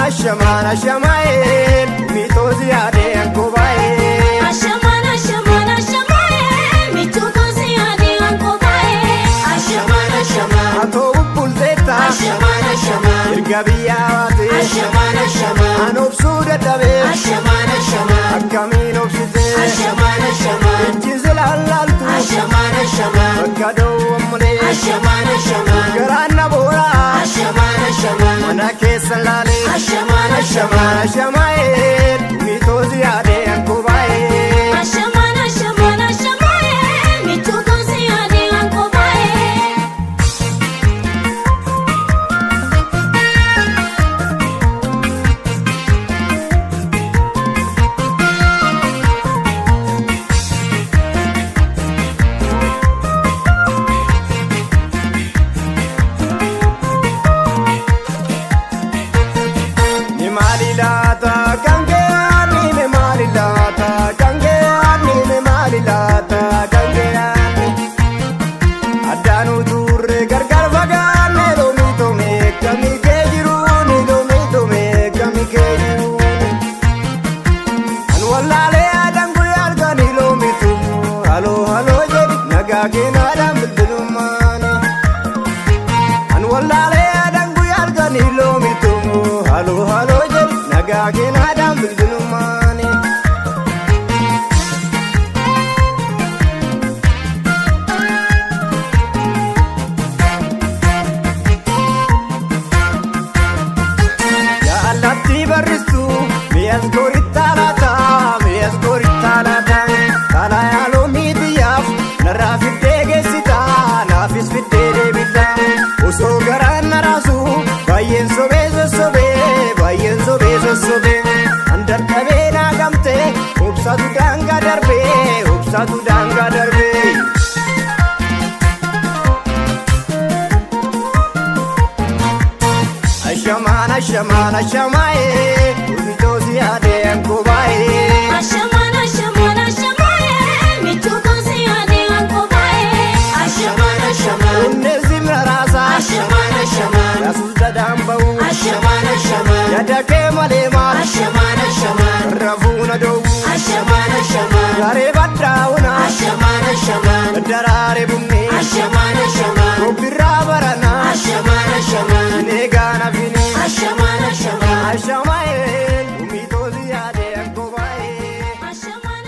Ashaman ashamaen mitozi ade ankobae Ashaman ashaman ashamaen mitozi ade ankobae Ashaman ashaman ato pulzeta Ashaman ashaman irgabiyawate Ashaman ashaman anobsuda dabe Ashaman ashaman akamin obsite Ashaman ashaman injizalaltu Ashaman ashaman akado amule Ashaman ashaman garana bora Ashaman ashaman manake salale Ashaman ashaman ashamaen mitozi ade ankobae Ashaman ashaman ashamaen mitozi ade ankobae Malilata gangeani me malilata gangeani me malilata gangeani adanu durre gargar vagane lo mito me kami ke jiruni lo mito me kami ke jiruni an wallale adangu yalgani lo mito halo halo jedi nagage nadam bilumane an wallale adangu yalgani lo mito halo halo Nagagin adam bilbilumane Ya allatti barristu miyas gorittalata Tala yalo midiyaf narraa fiddee geessita naafis fiddee deebita Osoo garaan naraasu baay'een sobee sosobee andar qabee naagamte obsatu daangaa darbee Ashaman ashamae mitozi ade ankobae Ashaman ashaman ashamaen mitozi ade ankobae Ashaman ashaman unnezim rarasa Ashaman ashaman yasus dadambau Ashaman ashaman yadake malema Ashaman ashaman rafuna dowu Ashaman ashaman gare baddauna Ashaman ashaman darare bumne Ashaman ashaman obirra barana Ashaman ashaman negana fine Ashaman ashaman ashamaen mitozi ade ankobae Ashaman